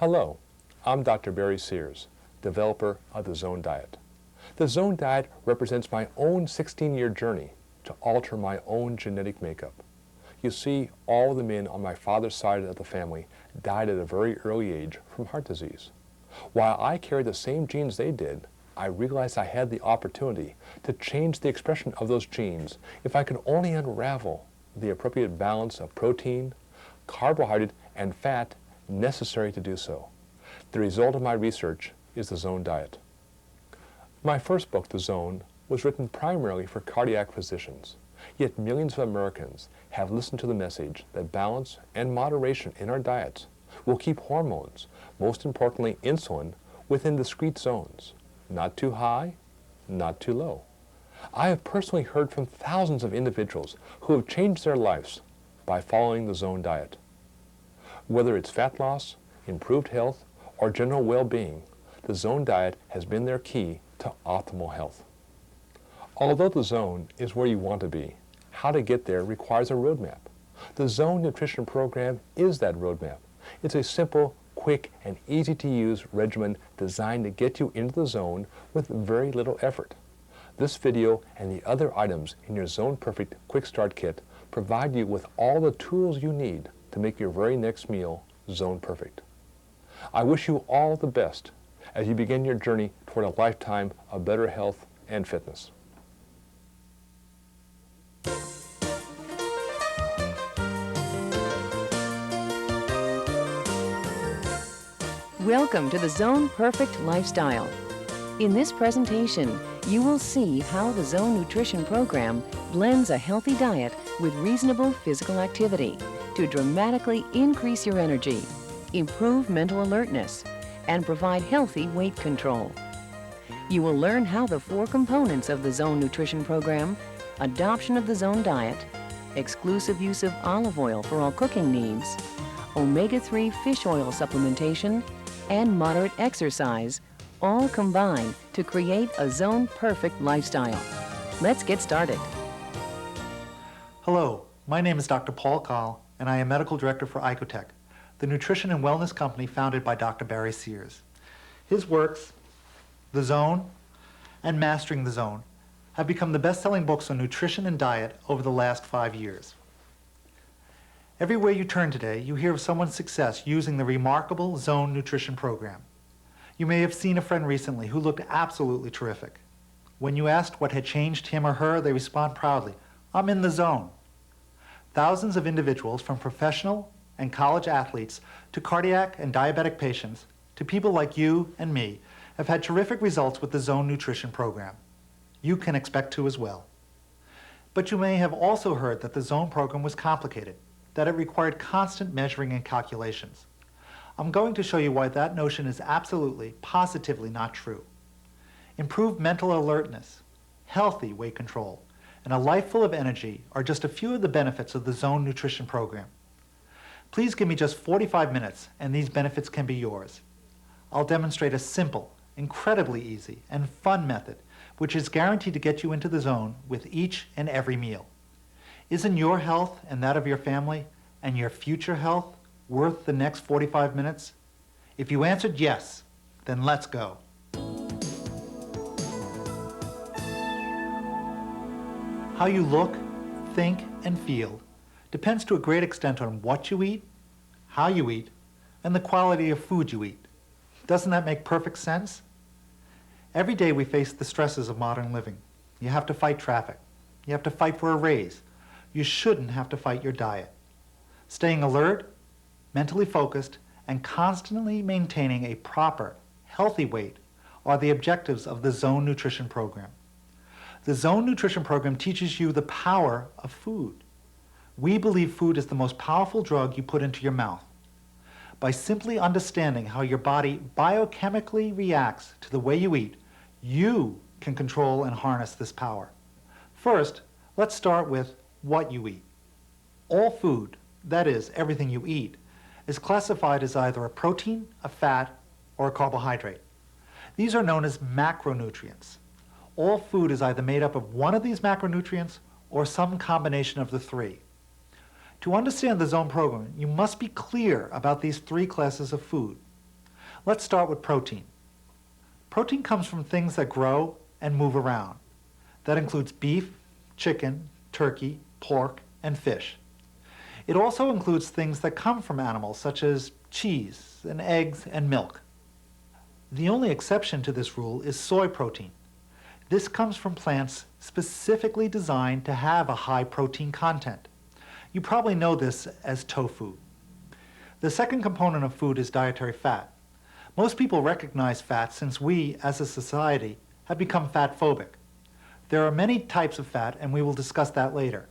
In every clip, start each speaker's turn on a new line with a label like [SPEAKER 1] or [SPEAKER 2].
[SPEAKER 1] Hello, I'm Dr. Barry Sears, developer of the Zone Diet. The Zone Diet represents my own 16-year journey to alter my own genetic makeup. You see, all the men on my father's side of the family died at a very early age from heart disease. While I carried the same genes they did, I realized I had the opportunity to change the expression of those genes if I could only unravel the appropriate balance of protein, carbohydrate, and fat necessary to do so. The result of my research is the Zone Diet. My first book, The Zone, was written primarily for cardiac physicians, yet millions of Americans have listened to the message that balance and moderation in our diets will keep hormones, most importantly insulin, within discrete zones, not too high, not too low. I have personally heard from thousands of individuals who have changed their lives by following the Zone Diet. Whether it's fat loss, improved health, or general well-being, the Zone Diet has been their key to optimal health. Although the Zone is where you want to be, how to get there requires a roadmap. The Zone Nutrition Program is that roadmap. It's a simple, quick, and easy-to-use regimen designed to get you into the zone with very little effort. This video and the other items in your Zoneperfect Quick Start Kit provide you with all the tools you need to make your very next meal Zone Perfect. I wish you all the best as you begin your journey toward a lifetime of better health and fitness.
[SPEAKER 2] Welcome to the Zoneperfect Lifestyle. In this presentation, you will see how the Zone Nutrition Program blends a healthy diet with reasonable physical activity to dramatically increase your energy, improve mental alertness, and provide healthy weight control. You will learn how the 4 components of the Zone Nutrition Program, adoption of the Zone Diet, exclusive use of olive oil for all cooking needs, omega-3 fish oil supplementation, and moderate exercise all combine to create a Zone-perfect lifestyle. Let's get started.
[SPEAKER 3] Hello, my name is Dr. Paul Kahl, and I am Medical Director for Icotech, the nutrition and wellness company founded by Dr. Barry Sears. His works, The Zone and Mastering the Zone, have become the best-selling books on nutrition and diet over the last 5 years. Everywhere you turn today, you hear of someone's success using the remarkable Zone Nutrition Program. You may have seen a friend recently who looked absolutely terrific. When you asked what had changed him or her, they respond proudly, "I'm in the zone." Thousands of individuals, from professional and college athletes to cardiac and diabetic patients, to people like you and me, have had terrific results with the Zone Nutrition Program. You can expect to as well. But you may have also heard that the Zone program was complicated, that it required constant measuring and calculations. I'm going to show you why that notion is absolutely, positively not true. Improved mental alertness, healthy weight control, and a life full of energy are just a few of the benefits of the Zone Nutrition Program. Please give me just 45 minutes and these benefits can be yours. I'll demonstrate a simple, incredibly easy, and fun method which is guaranteed to get you into the zone with each and every meal. Isn't your health and that of your family and your future health worth the next 45 minutes? If you answered yes, then let's go. How you look, think, and feel depends to a great extent on what you eat, how you eat, and the quality of food you eat. Doesn't that make perfect sense? Every day we face the stresses of modern living. You have to fight traffic. You have to fight for a raise. You shouldn't have to fight your diet. Staying alert, mentally focused, and constantly maintaining a proper, healthy weight are the objectives of the Zone Nutrition Program. The Zone Nutrition Program teaches you the power of food. We believe food is the most powerful drug you put into your mouth. By simply understanding how your body biochemically reacts to the way you eat, you can control and harness this power. First, let's start with what you eat. All food, that is, everything you eat, is classified as either a protein, a fat, or a carbohydrate. These are known as macronutrients. All food is either made up of one of these macronutrients or some combination of the 3. To understand the Zone program, you must be clear about these 3 classes of food. Let's start with protein. Protein comes from things that grow and move around. That includes beef, chicken, turkey, pork, and fish. It also includes things that come from animals, such as cheese and eggs and milk. The only exception to this rule is soy protein. This comes from plants specifically designed to have a high protein content. You probably know this as tofu. The second component of food is dietary fat. Most people recognize fat since we, as a society, have become fat-phobic. There are many types of fat, and we will discuss that later.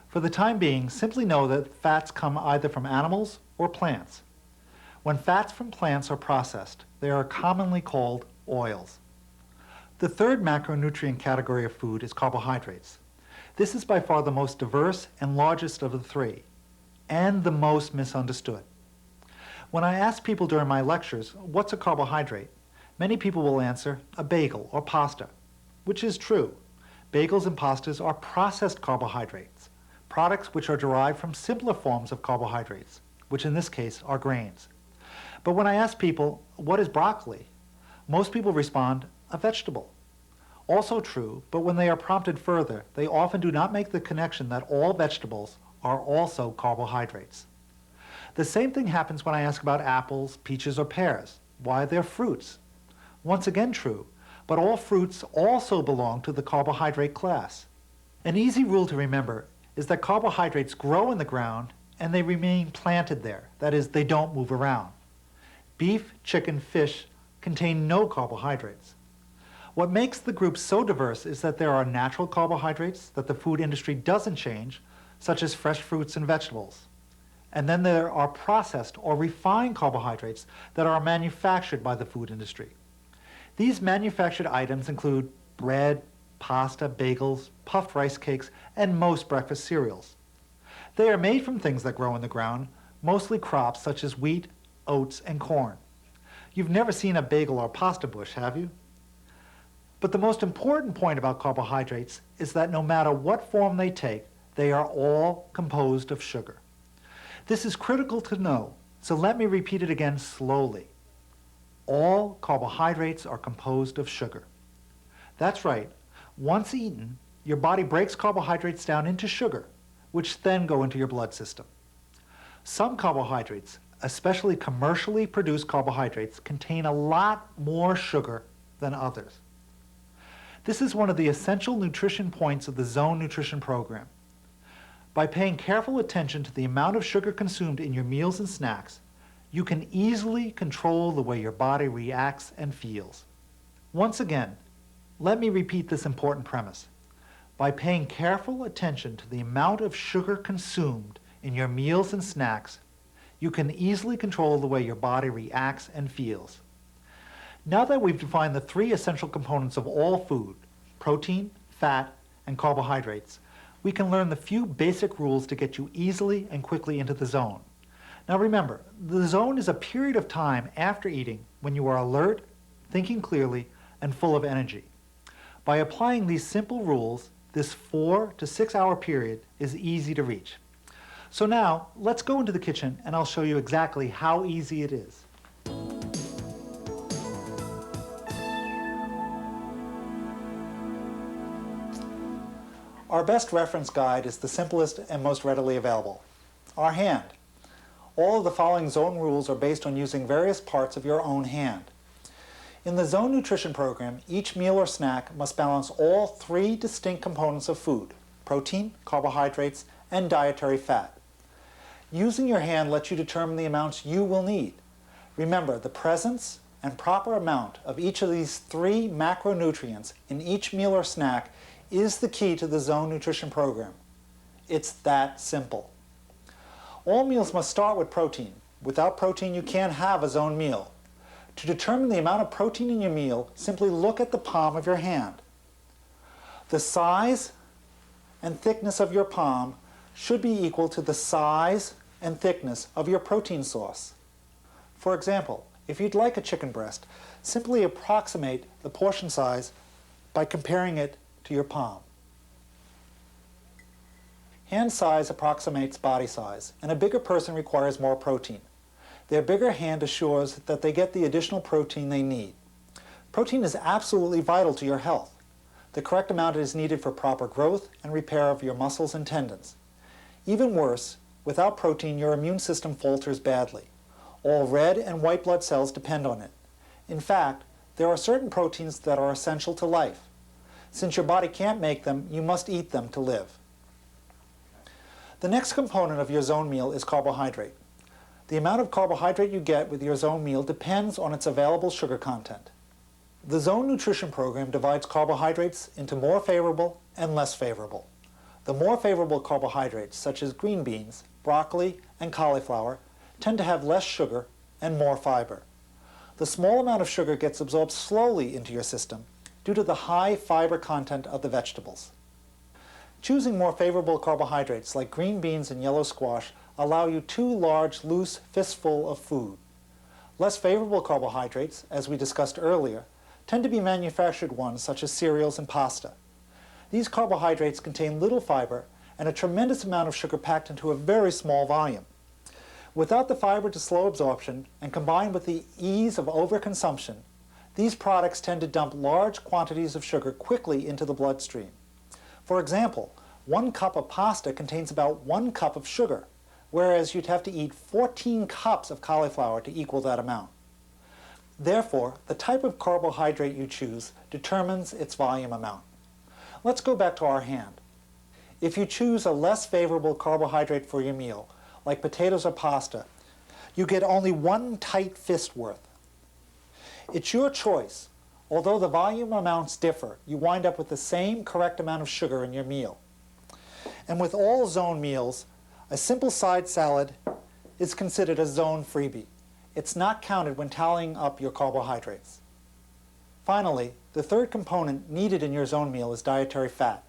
[SPEAKER 3] For the time being, simply know that fats come either from animals or plants. When fats from plants are processed, they are commonly called oils. The third macronutrient category of food is carbohydrates. This is by far the most diverse and largest of the three, and the most misunderstood. When I ask people during my lectures, what's a carbohydrate? Many people will answer, a bagel or pasta, which is true. Bagels and pastas are processed carbohydrates, products which are derived from simpler forms of carbohydrates, which in this case are grains. But when I ask people, what is broccoli? Most people respond, a vegetable. Also true, but when they are prompted further, they often do not make the connection that all vegetables are also carbohydrates. The same thing happens when I ask about apples, peaches, or pears. Why, they're fruits. Once again true, but all fruits also belong to the carbohydrate class. An easy rule to remember is that carbohydrates grow in the ground and they remain planted there. That is, they don't move around. Beef, chicken, fish contain no carbohydrates. What makes the group so diverse is that there are natural carbohydrates that the food industry doesn't change, such as fresh fruits and vegetables. And then there are processed or refined carbohydrates that are manufactured by the food industry. These manufactured items include bread, pasta, bagels, puffed rice cakes, and most breakfast cereals. They are made from things that grow in the ground, mostly crops such as wheat, oats, and corn. You've never seen a bagel or pasta bush, have you? But the most important point about carbohydrates is that no matter what form they take, they are all composed of sugar. This is critical to know, so let me repeat it again slowly. All carbohydrates are composed of sugar. That's right. Once eaten, your body breaks carbohydrates down into sugar, which then go into your blood system. Some carbohydrates, especially commercially produced carbohydrates, contain a lot more sugar than others. This is one of the essential nutrition points of the Zone Nutrition program. By paying careful attention to the amount of sugar consumed in your meals and snacks, you can easily control the way your body reacts and feels. Once again, let me repeat this important premise. By paying careful attention to the amount of sugar consumed in your meals and snacks, you can easily control the way your body reacts and feels. Now that we've defined the three essential components of all food, protein, fat, and carbohydrates, we can learn the few basic rules to get you easily and quickly into the zone. Now remember, the zone is a period of time after eating when you are alert, thinking clearly, and full of energy. By applying these simple rules, this 4 to 6 hour period is easy to reach. So now, let's go into the kitchen and I'll show you exactly how easy it is. Our best reference guide is the simplest and most readily available. Our hand. All of the following zone rules are based on using various parts of your own hand. In the Zone Nutrition program, each meal or snack must balance all three distinct components of food: protein, carbohydrates, and dietary fat. Using your hand lets you determine the amounts you will need. Remember, the presence and proper amount of each of these three macronutrients in each meal or snack is the key to the Zone Nutrition program. It's that simple. All meals must start with protein. Without protein, you can't have a Zone meal. To determine the amount of protein in your meal, simply look at the palm of your hand. The size and thickness of your palm should be equal to the size and thickness of your protein source. For example, if you'd like a chicken breast, simply approximate the portion size by comparing it to your palm. Hand size approximates body size, and a bigger person requires more protein. Their bigger hand assures that they get the additional protein they need. Protein is absolutely vital to your health. The correct amount is needed for proper growth and repair of your muscles and tendons. Even worse, without protein, your immune system falters badly. All red and white blood cells depend on it. In fact, there are certain proteins that are essential to life. Since your body can't make them, you must eat them to live. The next component of your zone meal is carbohydrate. The amount of carbohydrate you get with your zone meal depends on its available sugar content. The Zone Nutrition Program divides carbohydrates into more favorable and less favorable. The more favorable carbohydrates, such as green beans, broccoli, and cauliflower, tend to have less sugar and more fiber. The small amount of sugar gets absorbed slowly into your system due to the high fiber content of the vegetables. Choosing more favorable carbohydrates like green beans and yellow squash allow you 2 large, loose fistfuls of food. Less favorable carbohydrates, as we discussed earlier, tend to be manufactured ones such as cereals and pasta. These carbohydrates contain little fiber and a tremendous amount of sugar packed into a very small volume. Without the fiber to slow absorption and combined with the ease of overconsumption, these products tend to dump large quantities of sugar quickly into the bloodstream. For example, 1 cup of pasta contains about 1 cup of sugar, whereas you'd have to eat 14 cups of cauliflower to equal that amount. Therefore, the type of carbohydrate you choose determines its volume amount. Let's go back to our hand. If you choose a less favorable carbohydrate for your meal, like potatoes or pasta, you get only 1 tight fist worth. It's your choice. Although the volume amounts differ, you wind up with the same correct amount of sugar in your meal. And with all zone meals, a simple side salad is considered a zone freebie. It's not counted when tallying up your carbohydrates. Finally, the third component needed in your zone meal is dietary fat.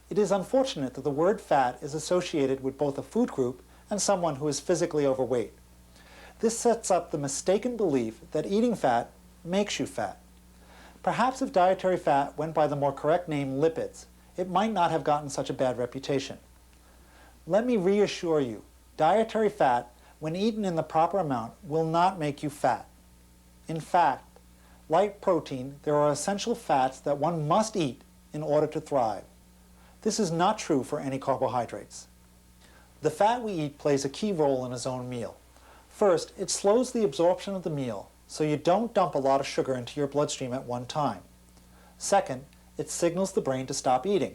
[SPEAKER 3] It is unfortunate that the word fat is associated with both a food group and someone who is physically overweight. This sets up the mistaken belief that eating fat makes you fat. Perhaps if dietary fat went by the more correct name lipids, it might not have gotten such a bad reputation. Let me reassure you, dietary fat, when eaten in the proper amount, will not make you fat. In fact, like protein, there are essential fats that one must eat in order to thrive. This is not true for any carbohydrates. The fat we eat plays a key role in a zone meal. First, it slows the absorption of the meal, so you don't dump a lot of sugar into your bloodstream at one time. Second, it signals the brain to stop eating.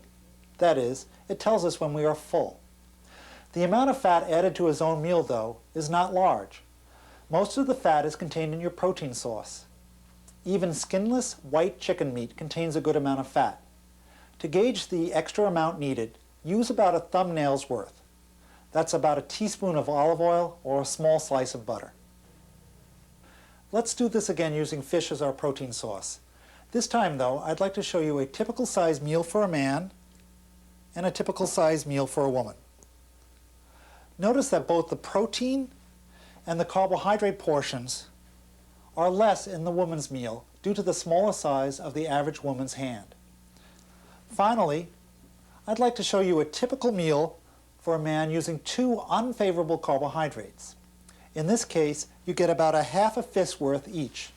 [SPEAKER 3] That is, it tells us when we are full. The amount of fat added to a zone meal, though, is not large. Most of the fat is contained in your protein source. Even skinless white chicken meat contains a good amount of fat. To gauge the extra amount needed, use about a thumbnail's worth. That's about a teaspoon of olive oil or a small slice of butter. Let's do this again using fish as our protein source. This time, though, I'd like to show you a typical size meal for a man and a typical size meal for a woman. Notice that both the protein and the carbohydrate portions are less in the woman's meal due to the smaller size of the average woman's hand. Finally, I'd like to show you a typical meal for a man using 2 unfavorable carbohydrates. In this case, you get about a half a fist worth each.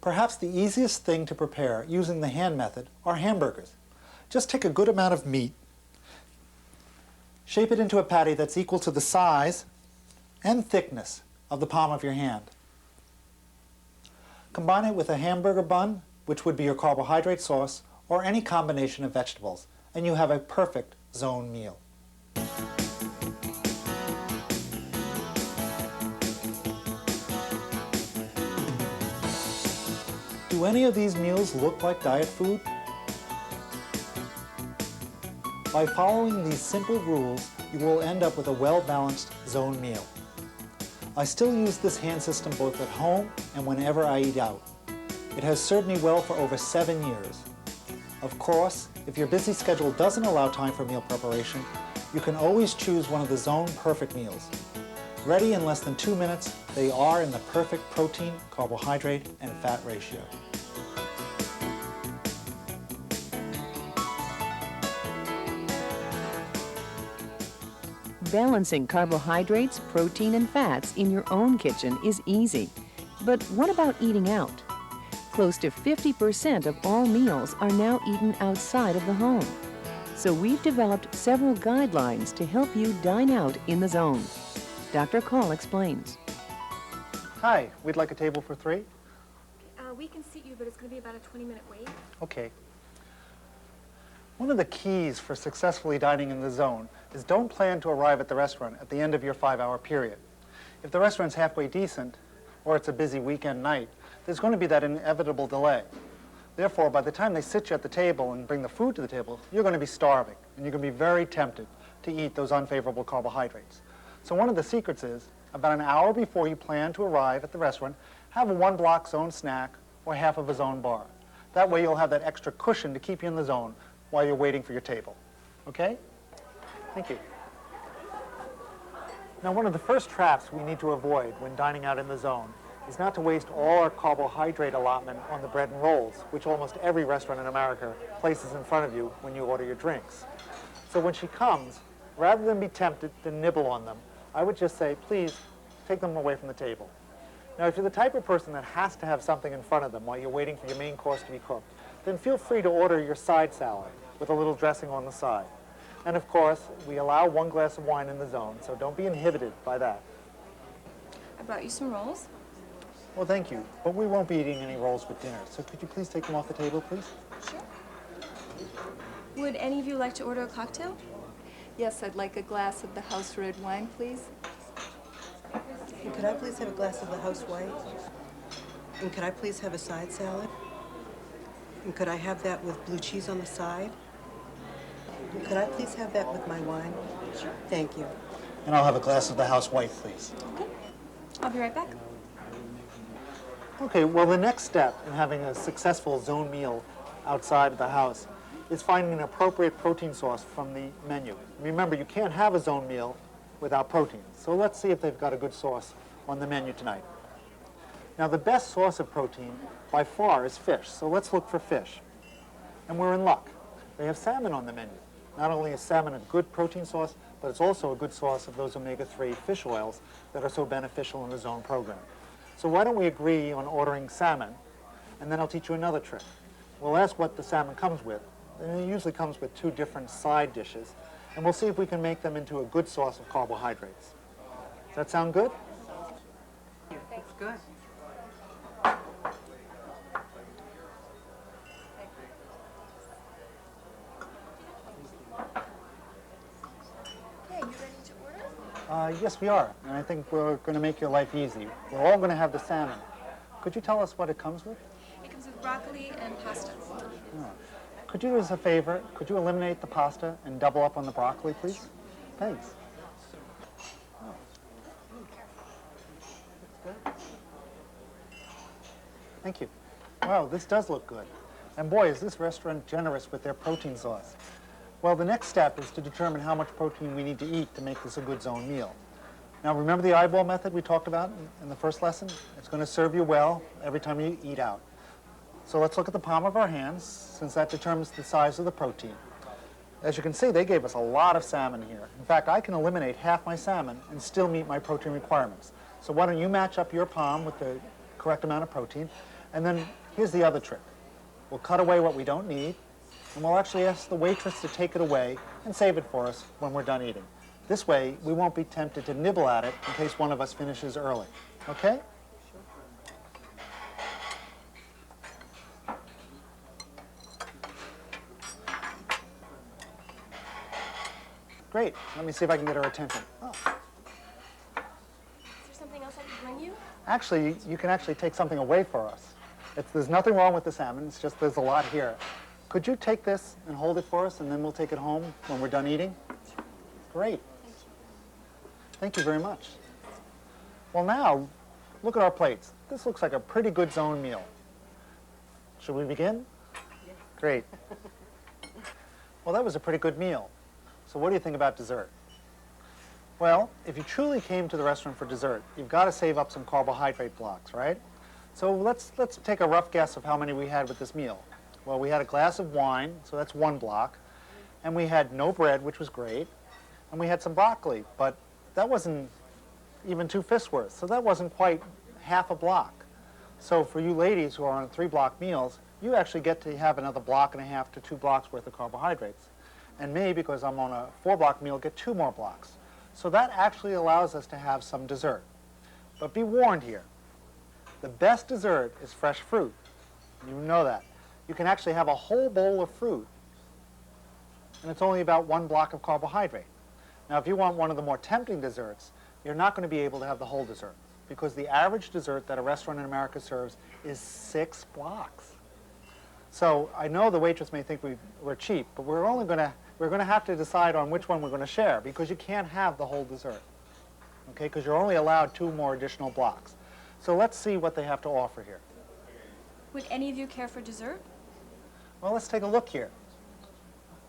[SPEAKER 3] Perhaps the easiest thing to prepare using the hand method are hamburgers. Just take a good amount of meat, shape it into a patty that's equal to the size and thickness of the palm of your hand. Combine it with a hamburger bun, which would be your carbohydrate source, or any combination of vegetables, and you have a perfect zone meal. Do any of these meals look like diet food? By following these simple rules, you will end up with a well-balanced zone meal. I still use this hand system both at home and whenever I eat out. It has served me well for over 7 years. Of course, if your busy schedule doesn't allow time for meal preparation, you can always choose one of the Zoneperfect meals. Ready in less than 2 minutes, they are in the perfect protein, carbohydrate, and fat ratio.
[SPEAKER 2] Balancing carbohydrates, protein, and fats in your own kitchen is easy. But what about eating out? Close to 50% of all meals are now eaten outside of the home. So we've developed several guidelines to help you dine out in the zone. Dr. Kahl explains.
[SPEAKER 3] Hi, we'd like a table for 3.
[SPEAKER 4] We can seat you, but it's going to be about a 20-minute wait.
[SPEAKER 3] Okay. One of the keys for successfully dining in the zone is don't plan to arrive at the restaurant at the end of your 5-hour period. If the restaurant's halfway decent, or it's a busy weekend night, there's going to be that inevitable delay. Therefore, by the time they sit you at the table and bring the food to the table, you're going to be starving, and you're going to be very tempted to eat those unfavorable carbohydrates. So one of the secrets is, about an hour before you plan to arrive at the restaurant, have a 1-block zone snack or half of a zone bar. That way you'll have that extra cushion to keep you in the zone while you're waiting for your table. Okay? Thank you. Now, one of the first traps we need to avoid when dining out in the zone is not to waste all our carbohydrate allotment on the bread and rolls, which almost every restaurant in America places in front of you when you order your drinks. So when she comes, rather than be tempted to nibble on them, I would just say, please, take them away from the table. Now, if you're the type of person that has to have something in front of them while you're waiting for your main course to be cooked, then feel free to order your side salad with a little dressing on the side. And of course, we allow 1 glass of wine in the zone, so don't be inhibited by that.
[SPEAKER 4] I brought you some rolls.
[SPEAKER 3] Well, thank you, but we won't be eating any rolls with dinner, so could you please take them off the table, please?
[SPEAKER 4] Sure. Would any of you like to order a cocktail?
[SPEAKER 5] Yes, I'd like a glass of the house red wine, please.
[SPEAKER 6] And could I please have a glass of the house white? And could I please have a side salad? And could I have that with blue cheese on the side? And could I please have that with my wine? Sure. Thank you.
[SPEAKER 3] And I'll have a glass of the house white, please.
[SPEAKER 4] Okay. I'll be right back.
[SPEAKER 3] Okay, well, the next step in having a successful zone meal outside of the house is finding an appropriate protein source from the menu. Remember, you can't have a zone meal without protein. So let's see if they've got a good source on the menu tonight. Now, the best source of protein by far is fish, so let's look for fish. And we're in luck. They have salmon on the menu. Not only is salmon a good protein source, but it's also a good source of those omega-3 fish oils that are so beneficial in the zone program. So why don't we agree on ordering salmon, and then I'll teach you another trick. We'll ask what the salmon comes with, and it usually comes with 2 different side dishes, and we'll see if we can make them into a good source of carbohydrates. Does that sound good?
[SPEAKER 6] That's good.
[SPEAKER 4] Okay, you ready to order?
[SPEAKER 3] Yes, we are, and I think we're going to make your life easy. We're all going to have the salmon. Could you tell us what it comes with?
[SPEAKER 4] It comes with broccoli and pasta.
[SPEAKER 3] Could you do us a favor? Could you eliminate the pasta and double up on the broccoli, please? Thanks. Thank you. Wow, this does look good. And boy, is this restaurant generous with their protein sauce. Well, the next step is to determine how much protein we need to eat to make this a good zone meal. Now, remember the eyeball method we talked about in the first lesson? It's going to serve you well every time you eat out. So let's look at the palm of our hands, since that determines the size of the protein. As you can see, they gave us a lot of salmon here. In fact, I can eliminate half my salmon and still meet my protein requirements. So why don't you match up your palm with the correct amount of protein, and then here's the other trick. We'll cut away what we don't need, and we'll actually ask the waitress to take it away and save it for us when we're done eating. This way, we won't be tempted to nibble at it in case one of us finishes early. Okay? Great. Let me see if I can get her attention. Oh.
[SPEAKER 4] Is there something else I can bring you?
[SPEAKER 3] Actually, you can actually take something away for us. There's nothing wrong with the salmon. It's just there's a lot here. Could you take this and hold it for us, and then we'll take it home when we're done eating? Great. Thank you very much. Well, now, look at our plates. This looks like a pretty good zone meal. Should we begin? Yes. Great. Well, that was a pretty good meal. So what do you think about dessert? Well, if you truly came to the restaurant for dessert, you've got to save up some carbohydrate blocks, right? So let's take a rough guess of how many we had with this meal. Well, we had a glass of wine, so that's 1 block, and we had no bread, which was great, and we had some broccoli, but that wasn't even 2 fists worth, so that wasn't quite half a block. So for you ladies who are on 3-block meals, you actually get to have another 1.5 blocks to 2 blocks worth of carbohydrates. And me, because I'm on a 4-block meal, get 2 more blocks. So that actually allows us to have some dessert. But be warned here, the best dessert is fresh fruit. You know that. You can actually have a whole bowl of fruit, and it's only about 1 block of carbohydrate. Now, if you want one of the more tempting desserts, you're not going to be able to have the whole dessert, because the average dessert that a restaurant in America serves is 6 blocks. So I know the waitress may think we're cheap, but we're going to have to decide on which one we're going to share, because you can't have the whole dessert, okay? Because you're only allowed 2 more additional blocks. So let's see what they have to offer here.
[SPEAKER 4] Would any of you care for dessert?
[SPEAKER 3] Well, let's take a look here.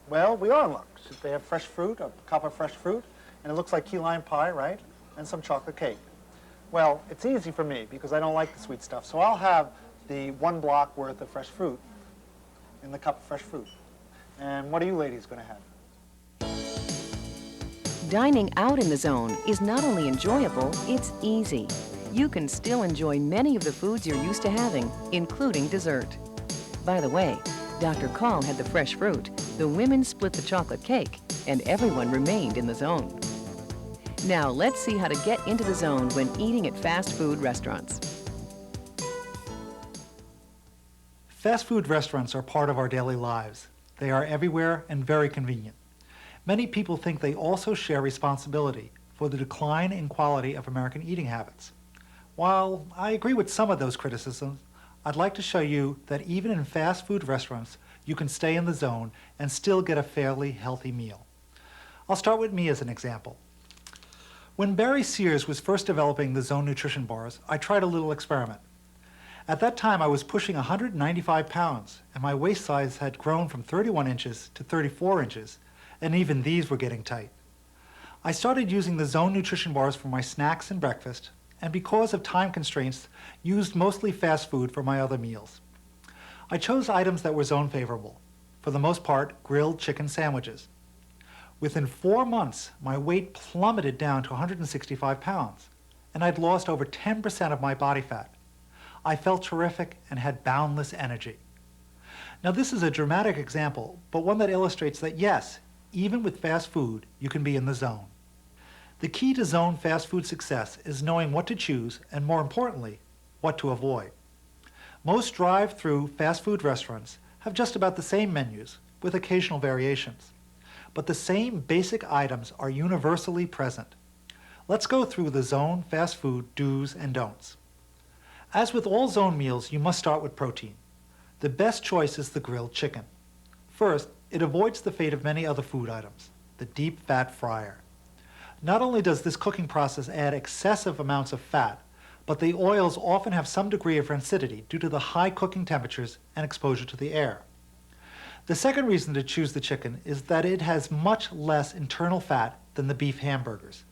[SPEAKER 3] Well, we are on luck. They have fresh fruit, a cup of fresh fruit, and it looks like key lime pie, right? And some chocolate cake. Well, it's easy for me because I don't like the sweet stuff, so I'll have the 1 block worth of fresh fruit in the cup of fresh fruit. And what are you ladies going to have?
[SPEAKER 2] Dining out in the Zone is not only enjoyable, it's easy. You can still enjoy many of the foods you're used to having, including dessert. By the way, Dr. Kahl had the fresh fruit, the women split the chocolate cake, and everyone remained in the Zone. Now let's see how to get into the Zone when eating at fast food restaurants.
[SPEAKER 3] Fast food restaurants are part of our daily lives. They are everywhere and very convenient. Many people think they also share responsibility for the decline in quality of American eating habits. While I agree with some of those criticisms, I'd like to show you that even in fast food restaurants, you can stay in the Zone and still get a fairly healthy meal. I'll start with me as an example. When Barry Sears was first developing the Zone nutrition bars, I tried a little experiment. At that time, I was pushing 195 pounds, and my waist size had grown from 31 inches to 34 inches, and even these were getting tight. I started using the Zone nutrition bars for my snacks and breakfast, and because of time constraints, used mostly fast food for my other meals. I chose items that were Zone favorable, for the most part, grilled chicken sandwiches. Within 4 months, my weight plummeted down to 165 pounds, and I'd lost over 10% of my body fat. I felt terrific and had boundless energy. Now, this is a dramatic example, but one that illustrates that yes, even with fast food, you can be in the Zone. The key to Zone fast food success is knowing what to choose and, more importantly, what to avoid. Most drive-through fast food restaurants have just about the same menus with occasional variations, but the same basic items are universally present. Let's go through the Zone fast food do's and don'ts. As with all Zone meals, you must start with protein. The best choice is the grilled chicken. First, it avoids the fate of many other food items, the deep fat fryer. Not only does this cooking process add excessive amounts of fat, but the oils often have some degree of rancidity due to the high cooking temperatures and exposure to the air. The second reason to choose the chicken is that it has much less internal fat than the beef hamburgers.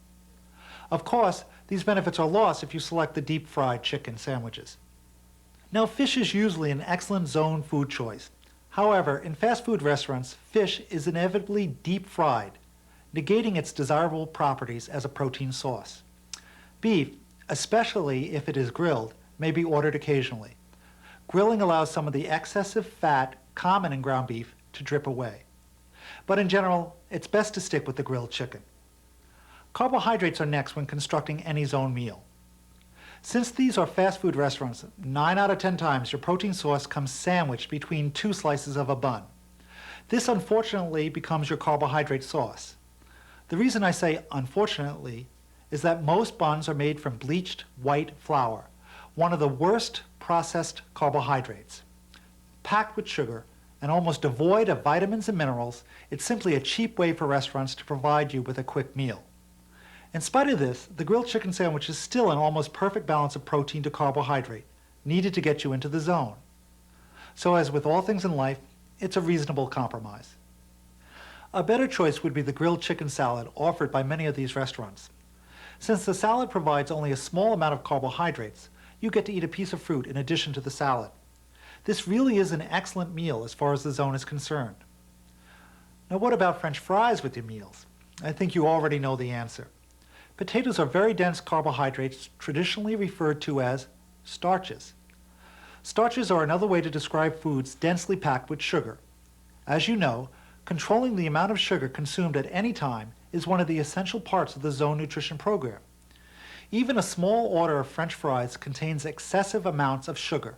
[SPEAKER 3] Of course, these benefits are lost if you select the deep-fried chicken sandwiches. Now, fish is usually an excellent Zone food choice. However, in fast food restaurants, fish is inevitably deep-fried, negating its desirable properties as a protein source. Beef, especially if it is grilled, may be ordered occasionally. Grilling allows some of the excessive fat common in ground beef to drip away. But in general, it's best to stick with the grilled chicken. Carbohydrates are next when constructing any Zone meal. Since these are fast food restaurants, 9 out of 10 times your protein source comes sandwiched between 2 slices of a bun. This unfortunately becomes your carbohydrate source. The reason I say unfortunately is that most buns are made from bleached white flour, one of the worst processed carbohydrates. Packed with sugar and almost devoid of vitamins and minerals, it's simply a cheap way for restaurants to provide you with a quick meal. In spite of this, the grilled chicken sandwich is still an almost perfect balance of protein to carbohydrate, needed to get you into the Zone. So as with all things in life, it's a reasonable compromise. A better choice would be the grilled chicken salad offered by many of these restaurants. Since the salad provides only a small amount of carbohydrates, you get to eat a piece of fruit in addition to the salad. This really is an excellent meal as far as the Zone is concerned. Now, what about French fries with your meals? I think you already know the answer. Potatoes are very dense carbohydrates traditionally referred to as starches. Starches are another way to describe foods densely packed with sugar. As you know, controlling the amount of sugar consumed at any time is one of the essential parts of the Zone Nutrition program. Even a small order of French fries contains excessive amounts of sugar.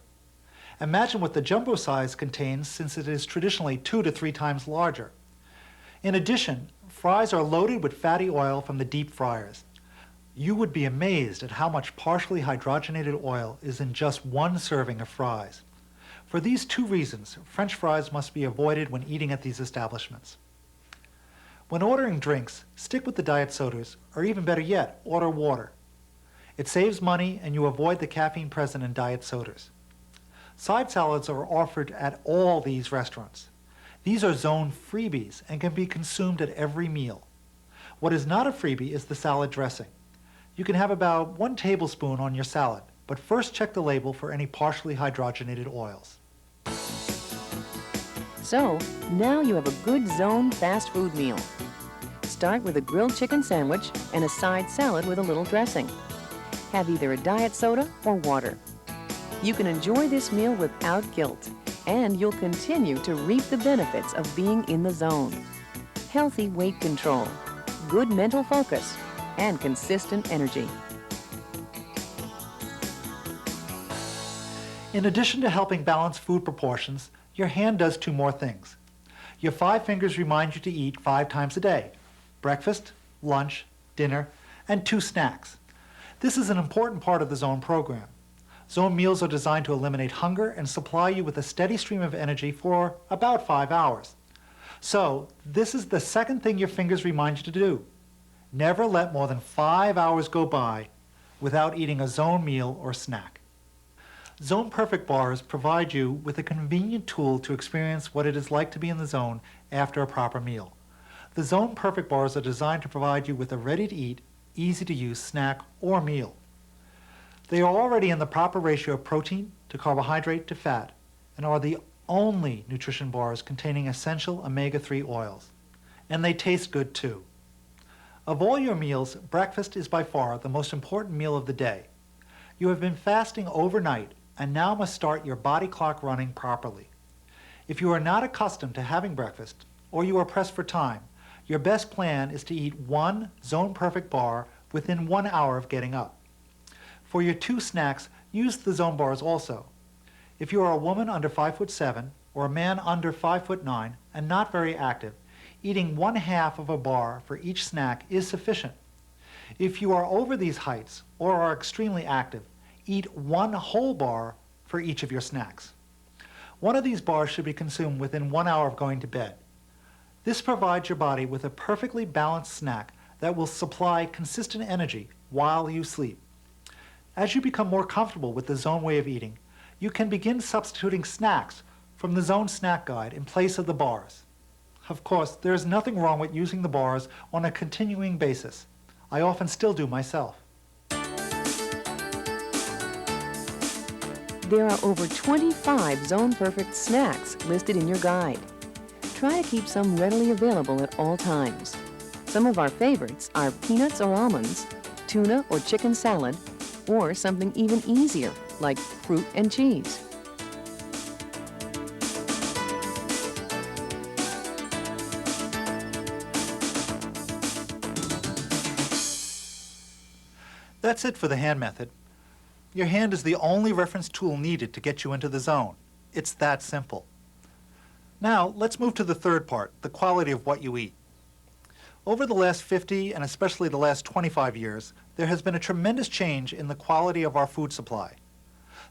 [SPEAKER 3] Imagine what the jumbo size contains, since it is traditionally 2 to 3 times larger. In addition, fries are loaded with fatty oil from the deep fryers. You would be amazed at how much partially hydrogenated oil is in just one serving of fries. For these two reasons, French fries must be avoided when eating at these establishments. When ordering drinks, stick with the diet sodas, or even better yet, order water. It saves money and you avoid the caffeine present in diet sodas. Side salads are offered at all these restaurants. These are Zone freebies and can be consumed at every meal. What is not a freebie is the salad dressing. You can have about 1 tablespoon on your salad, but first check the label for any partially hydrogenated oils.
[SPEAKER 2] So, now you have a good Zone fast food meal. Start with a grilled chicken sandwich and a side salad with a little dressing. Have either a diet soda or water. You can enjoy this meal without guilt, and you'll continue to reap the benefits of being in the zone. Healthy weight control, good mental focus, and consistent energy.
[SPEAKER 3] In addition to helping balance food proportions, your hand does 2 more things. Your 5 fingers remind you to eat 5 times a day: breakfast, lunch, dinner, and 2 snacks. This is an important part of the Zone program. Zone meals are designed to eliminate hunger and supply you with a steady stream of energy for about 5 hours. So, this is the second thing your fingers remind you to do. Never let more than 5 hours go by without eating a Zone meal or snack. Zoneperfect bars provide you with a convenient tool to experience what it is like to be in the zone after a proper meal. The Zoneperfect bars are designed to provide you with a ready-to-eat, easy-to-use snack or meal. They are already in the proper ratio of protein to carbohydrate to fat and are the only nutrition bars containing essential omega-3 oils. And they taste good too. Of all your meals, breakfast is by far the most important meal of the day. You have been fasting overnight and now must start your body clock running properly. If you are not accustomed to having breakfast, or you are pressed for time, your best plan is to eat 1 Zoneperfect bar within 1 hour of getting up. For your 2 snacks, use the Zone bars also. If you are a woman under 5'7" or a man under 5'9" and not very active, eating 1/2 of a bar for each snack is sufficient. If you are over these heights or are extremely active, eat 1 whole bar for each of your snacks. One of these bars should be consumed within 1 hour of going to bed. This provides your body with a perfectly balanced snack that will supply consistent energy while you sleep. As you become more comfortable with the Zone way of eating, you can begin substituting snacks from the Zone snack guide in place of the bars. Of course, there is nothing wrong with using the bars on a continuing basis. I often still do myself.
[SPEAKER 2] There are over 25 Zoneperfect snacks listed in your guide. Try to keep some readily available at all times. Some of our favorites are peanuts or almonds, tuna or chicken salad, or something even easier, like fruit and cheese.
[SPEAKER 3] That's it for the hand method. Your hand is the only reference tool needed to get you into the zone. It's that simple. Now, let's move to the third part, the quality of what you eat. Over the last 50 and especially the last 25 years, there has been a tremendous change in the quality of our food supply.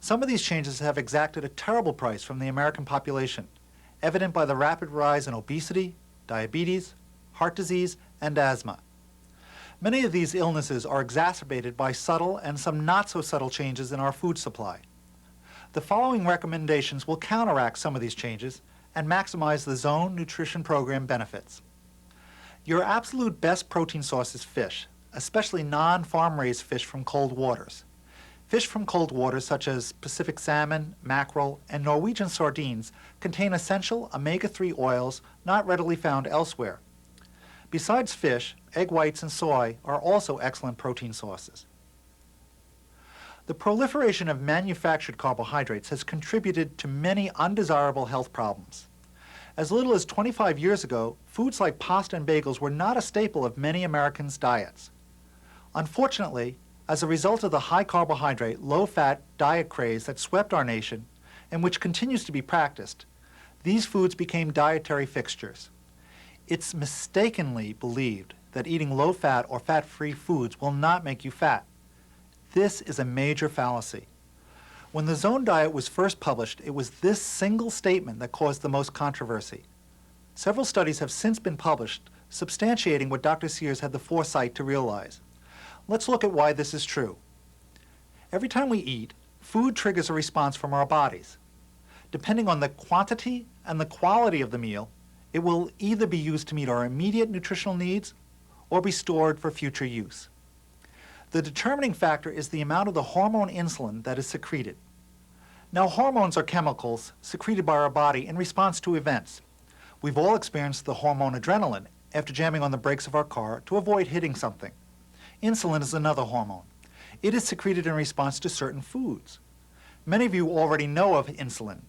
[SPEAKER 3] Some of these changes have exacted a terrible price from the American population, evident by the rapid rise in obesity, diabetes, heart disease, and asthma. Many of these illnesses are exacerbated by subtle and some not-so-subtle changes in our food supply. The following recommendations will counteract some of these changes and maximize the Zone Nutrition Program benefits. Your absolute best protein source is fish, especially non-farm-raised fish from cold waters. Fish from cold waters such as Pacific salmon, mackerel, and Norwegian sardines contain essential omega-3 oils not readily found elsewhere. Besides fish, egg whites and soy are also excellent protein sources. The proliferation of manufactured carbohydrates has contributed to many undesirable health problems. As little as 25 years ago, foods like pasta and bagels were not a staple of many Americans' diets. Unfortunately, as a result of the high carbohydrate, low-fat diet craze that swept our nation, and which continues to be practiced, these foods became dietary fixtures. It's mistakenly believed that eating low-fat or fat-free foods will not make you fat. This is a major fallacy. When the Zone diet was first published, it was this single statement that caused the most controversy. Several studies have since been published substantiating what Dr. Sears had the foresight to realize. Let's look at why this is true. Every time we eat, food triggers a response from our bodies. Depending on the quantity and the quality of the meal, it will either be used to meet our immediate nutritional needs or be stored for future use. The determining factor is the amount of the hormone insulin that is secreted. Now, hormones are chemicals secreted by our body in response to events. We've all experienced the hormone adrenaline after jamming on the brakes of our car to avoid hitting something. Insulin is another hormone. It is secreted in response to certain foods. Many of you already know of insulin,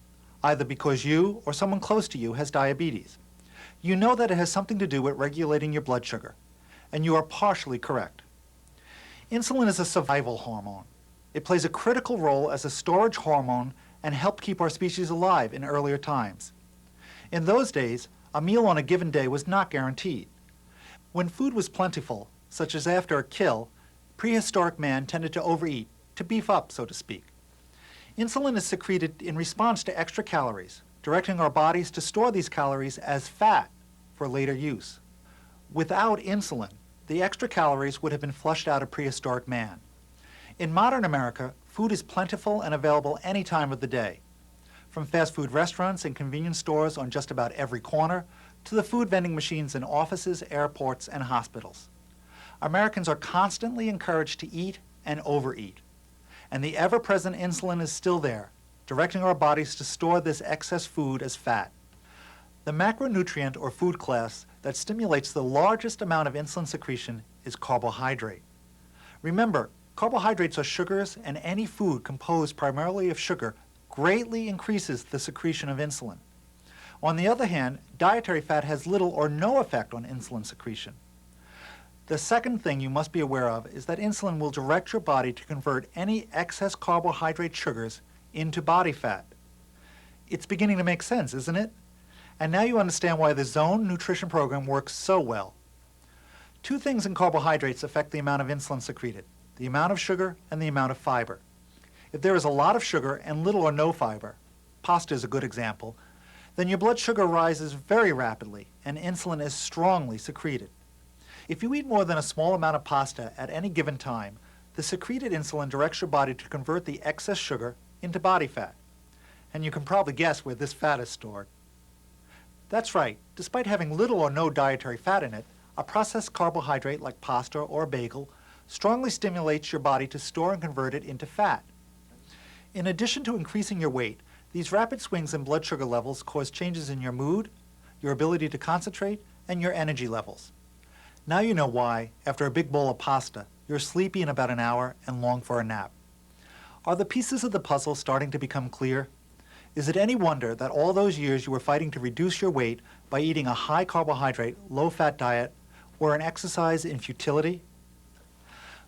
[SPEAKER 3] either because you or someone close to you has diabetes. You know that it has something to do with regulating your blood sugar, and you are partially correct. Insulin is a survival hormone. It plays a critical role as a storage hormone and helped keep our species alive in earlier times. In those days, a meal on a given day was not guaranteed. When food was plentiful, such as after a kill, prehistoric man tended to overeat, to beef up, so to speak. Insulin is secreted in response to extra calories, directing our bodies to store these calories as fat for later use. Without insulin, the extra calories would have been flushed out of prehistoric man. In modern America, food is plentiful and available any time of the day. From fast food restaurants and convenience stores on just about every corner, to the food vending machines in offices, airports, and hospitals. Americans are constantly encouraged to eat and overeat. And the ever-present insulin is still there, directing our bodies to store this excess food as fat. The macronutrient or food class that stimulates the largest amount of insulin secretion is carbohydrate. Remember, carbohydrates are sugars, and any food composed primarily of sugar greatly increases the secretion of insulin. On the other hand, dietary fat has little or no effect on insulin secretion. The second thing you must be aware of is that insulin will direct your body to convert any excess carbohydrate sugars into body fat. It's beginning to make sense, isn't it? And now you understand why the Zone nutrition program works so well. Two things in carbohydrates affect the amount of insulin secreted: the amount of sugar and the amount of fiber. If there is a lot of sugar and little or no fiber, pasta is a good example, then your blood sugar rises very rapidly and insulin is strongly secreted. If you eat more than a small amount of pasta at any given time, the secreted insulin directs your body to convert the excess sugar into body fat. And you can probably guess where this fat is stored. That's right, despite having little or no dietary fat in it, a processed carbohydrate like pasta or a bagel strongly stimulates your body to store and convert it into fat. In addition to increasing your weight, these rapid swings in blood sugar levels cause changes in your mood, your ability to concentrate, and your energy levels. Now you know why, after a big bowl of pasta, you're sleepy in about an hour and long for a nap. Are the pieces of the puzzle starting to become clear? Is it any wonder that all those years you were fighting to reduce your weight by eating a high-carbohydrate, low-fat diet were an exercise in futility?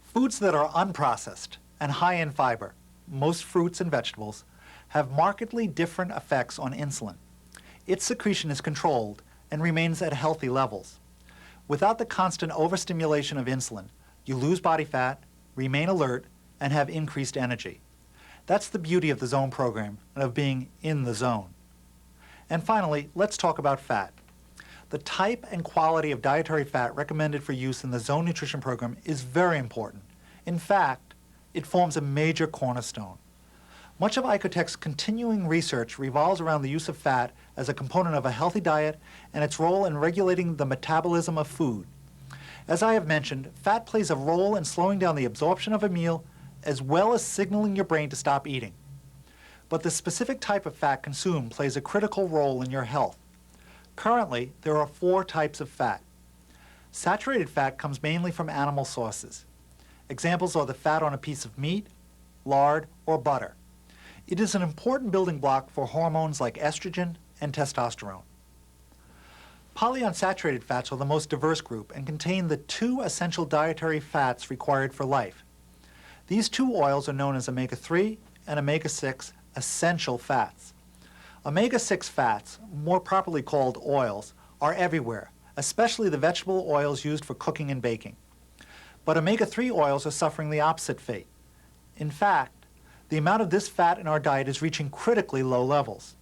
[SPEAKER 3] Foods that are unprocessed and high in fiber, most fruits and vegetables, have markedly different effects on insulin. Its secretion is controlled and remains at healthy levels. Without the constant overstimulation of insulin, you lose body fat, remain alert, and have increased energy. That's the beauty of the Zone program and of being in the zone. And finally, let's talk about fat. The type and quality of dietary fat recommended for use in the Zone nutrition program is very important. In fact, it forms a major cornerstone. Much of Icotech's continuing research revolves around the use of fat as a component of a healthy diet and its role in regulating the metabolism of food. As I have mentioned, fat plays a role in slowing down the absorption of a meal as well as signaling your brain to stop eating. But the specific type of fat consumed plays a critical role in your health. Currently, there are 4 types of fat: Saturated fat comes mainly from animal sources. Examples are the fat on a piece of meat, lard, or butter. It is an important building block for hormones like estrogen and testosterone. Polyunsaturated fats are the most diverse group and contain the 2 essential dietary fats required for life. These 2 oils are known as omega-3 and omega-6 essential fats. Omega-6 fats, more properly called oils, are everywhere, especially the vegetable oils used for cooking and baking. But omega-3 oils are suffering the opposite fate. In fact, the amount of this fat in our diet is reaching critically low levels.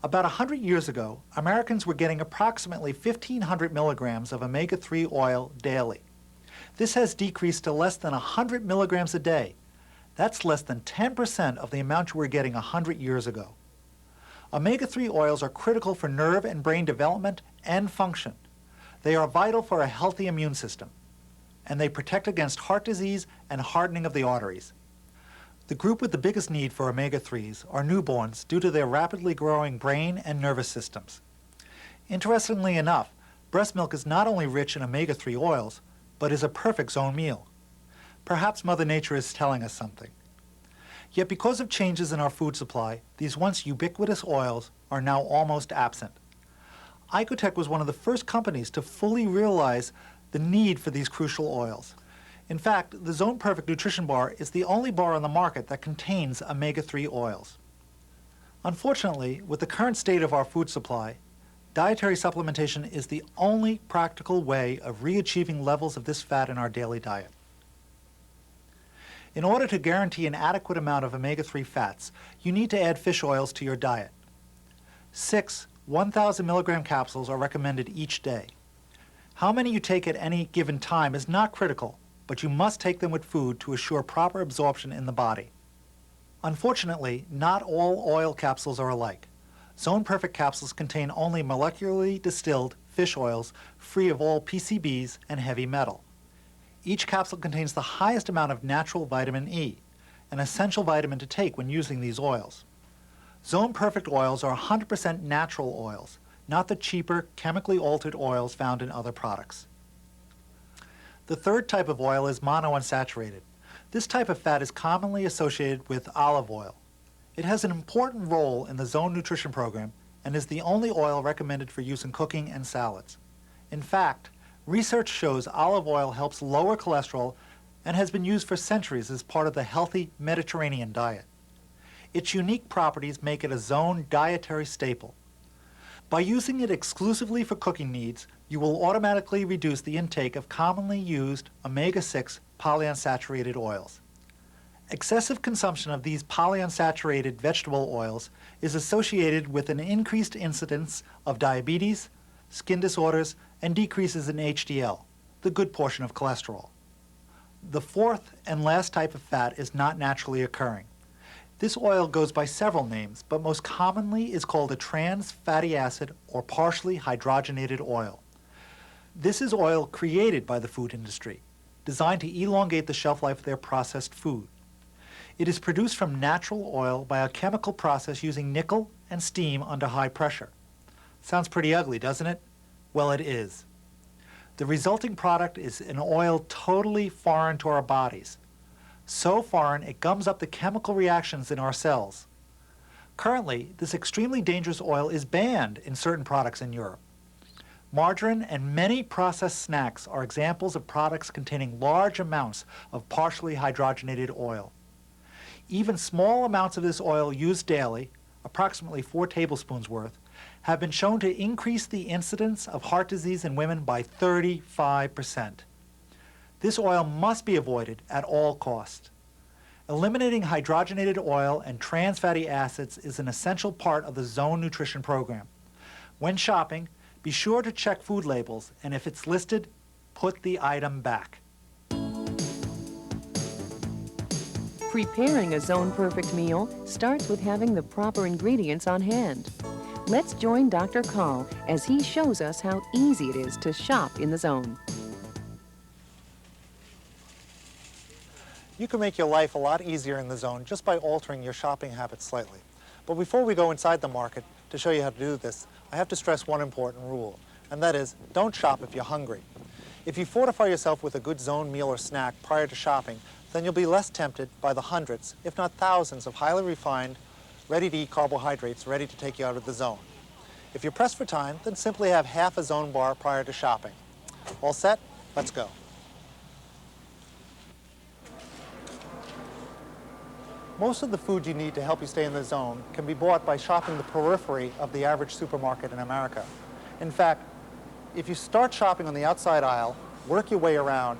[SPEAKER 3] About 100 years ago, Americans were getting approximately 1,500 milligrams of omega-3 oil daily. This has decreased to less than 100 milligrams a day. That's less than 10% of the amount you were getting 100 years ago. Omega-3 oils are critical for nerve and brain development and function. They are vital for a healthy immune system, and they protect against heart disease and hardening of the arteries. The group with the biggest need for omega-3s are newborns due to their rapidly growing brain and nervous systems. Interestingly enough, breast milk is not only rich in omega-3 oils, but is a perfect zone meal. Perhaps Mother Nature is telling us something. Yet because of changes in our food supply, these once ubiquitous oils are now almost absent. Icotech was one of the first companies to fully realize the need for these crucial oils. In fact, the Zoneperfect Nutrition Bar is the only bar on the market that contains omega-3 oils. Unfortunately, with the current state of our food supply, dietary supplementation is the only practical way of re-achieving levels of this fat in our daily diet. In order to guarantee an adequate amount of omega-3 fats, you need to add fish oils to your diet. 6 1,000 milligram capsules are recommended each day. How many you take at any given time is not critical, but you must take them with food to assure proper absorption in the body. Unfortunately, not all oil capsules are alike. Zoneperfect capsules contain only molecularly distilled fish oils free of all PCBs and heavy metal. Each capsule contains the highest amount of natural vitamin E, an essential vitamin to take when using these oils. Zoneperfect oils are 100% natural oils, not the cheaper, chemically altered oils found in other products. The third type of oil is monounsaturated. This type of fat is commonly associated with olive oil. It has an important role in the Zone Nutrition Program and is the only oil recommended for use in cooking and salads. In fact, research shows olive oil helps lower cholesterol and has been used for centuries as part of the healthy Mediterranean diet. Its unique properties make it a Zone dietary staple. By using it exclusively for cooking needs, you will automatically reduce the intake of commonly used omega-6 polyunsaturated oils. Excessive consumption of these polyunsaturated vegetable oils is associated with an increased incidence of diabetes, skin disorders, and decreases in HDL, the good portion of cholesterol. The fourth and last type of fat is not naturally occurring. This oil goes by several names, but most commonly is called a trans fatty acid or partially hydrogenated oil. This is oil created by the food industry, designed to elongate the shelf life of their processed food. It is produced from natural oil by a chemical process using nickel and steam under high pressure. Sounds pretty ugly, doesn't it? Well, it is. The resulting product is an oil totally foreign to our bodies. So foreign it gums up the chemical reactions in our cells. Currently, this extremely dangerous oil is banned in certain products in Europe. Margarine and many processed snacks are examples of products containing large amounts of partially hydrogenated oil. Even small amounts of this oil used daily, approximately 4 tablespoons worth, have been shown to increase the incidence of heart disease in women by 35%. This oil must be avoided at all costs. Eliminating hydrogenated oil and trans fatty acids is an essential part of the Zone Nutrition Program. When shopping, be sure to check food labels, and if it's listed, put the item back.
[SPEAKER 2] Preparing a Zoneperfect meal starts with having the proper ingredients on hand. Let's join Dr. Kahl as he shows us how easy it is to shop in the Zone.
[SPEAKER 3] You can make your life a lot easier in the Zone just by altering your shopping habits slightly. But before we go inside the market to show you how to do this, I have to stress one important rule, and that is, don't shop if you're hungry. If you fortify yourself with a good Zone meal or snack prior to shopping, then you'll be less tempted by the hundreds, if not thousands, of highly refined, ready-to-eat carbohydrates ready to take you out of the Zone. If you're pressed for time, then simply have half a Zone bar prior to shopping. All set? Let's go. Most of the food you need to help you stay in the Zone can be bought by shopping the periphery of the average supermarket in America. In fact, if you start shopping on the outside aisle, work your way around,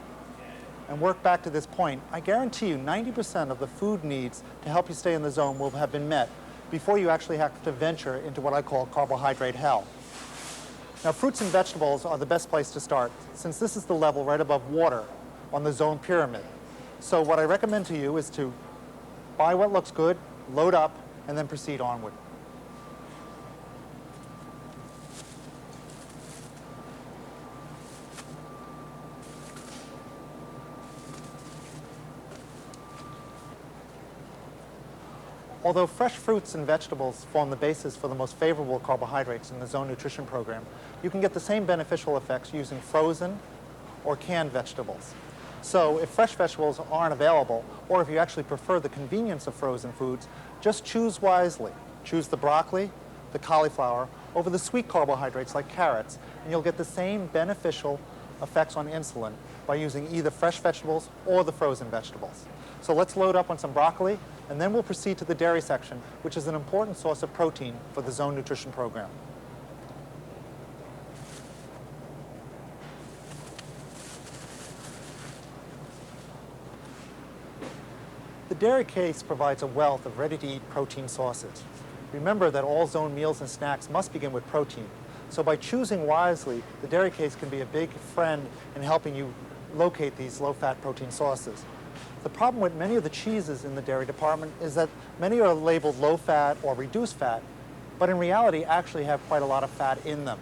[SPEAKER 3] and work back to this point, I guarantee you 90% of the food needs to help you stay in the Zone will have been met before you actually have to venture into what I call carbohydrate hell. Now, fruits and vegetables are the best place to start, since this is the level right above water on the Zone pyramid. So what I recommend to you is to buy what looks good, load up, and then proceed onward. Although fresh fruits and vegetables form the basis for the most favorable carbohydrates in the Zone Nutrition Program, you can get the same beneficial effects using frozen or canned vegetables. So if fresh vegetables aren't available, or if you actually prefer the convenience of frozen foods, just choose wisely. Choose the broccoli, the cauliflower, over the sweet carbohydrates like carrots, and you'll get the same beneficial effects on insulin by using either fresh vegetables or the frozen vegetables. So let's load up on some broccoli, and then we'll proceed to the dairy section, which is an important source of protein for the Zone Nutrition Program. The dairy case provides a wealth of ready-to-eat protein sources. Remember that all Zone meals and snacks must begin with protein. So by choosing wisely, the dairy case can be a big friend in helping you locate these low-fat protein sources. The problem with many of the cheeses in the dairy department is that many are labeled low-fat or reduced fat, but in reality actually have quite a lot of fat in them.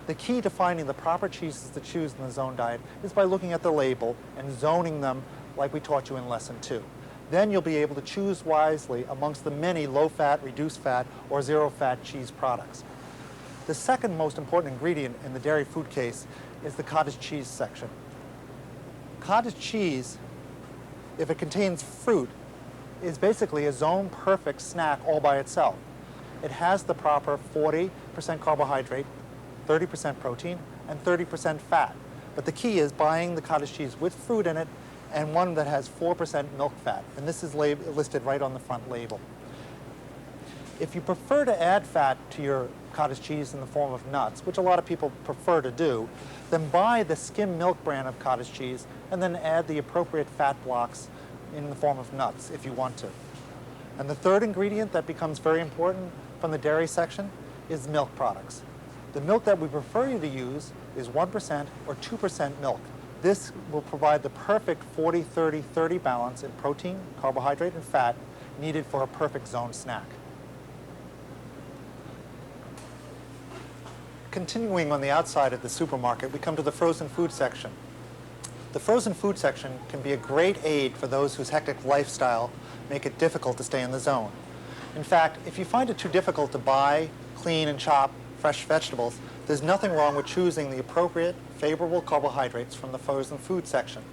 [SPEAKER 3] The key to finding the proper cheeses to choose in the Zone diet is by looking at the label and zoning them like we taught you in Lesson 2. Then you'll be able to choose wisely amongst the many low-fat, reduced fat, or zero-fat cheese products. The second most important ingredient in the dairy food case is the cottage cheese section. Cottage cheese, if it contains fruit, is basically a Zoneperfect snack all by itself. It has the proper 40% carbohydrate, 30% protein, and 30% fat. But the key is buying the cottage cheese with fruit in it and one that has 4% milk fat. And this is listed right on the front label. If you prefer to add fat to your cottage cheese in the form of nuts, which a lot of people prefer to do, then buy the skim milk brand of cottage cheese and then add the appropriate fat blocks in the form of nuts if you want to. And the third ingredient that becomes very important from the dairy section is milk products. The milk that we prefer you to use is 1% or 2% milk. This will provide the perfect 40-30-30 balance in protein, carbohydrate, and fat needed for a perfect Zone snack. Continuing on the outside of the supermarket, we come to the frozen food section. The frozen food section can be a great aid for those whose hectic lifestyle make it difficult to stay in the Zone. In fact, if you find it too difficult to buy, clean, and chop fresh vegetables, there's nothing wrong with choosing the appropriate, favorable carbohydrates from the frozen food section.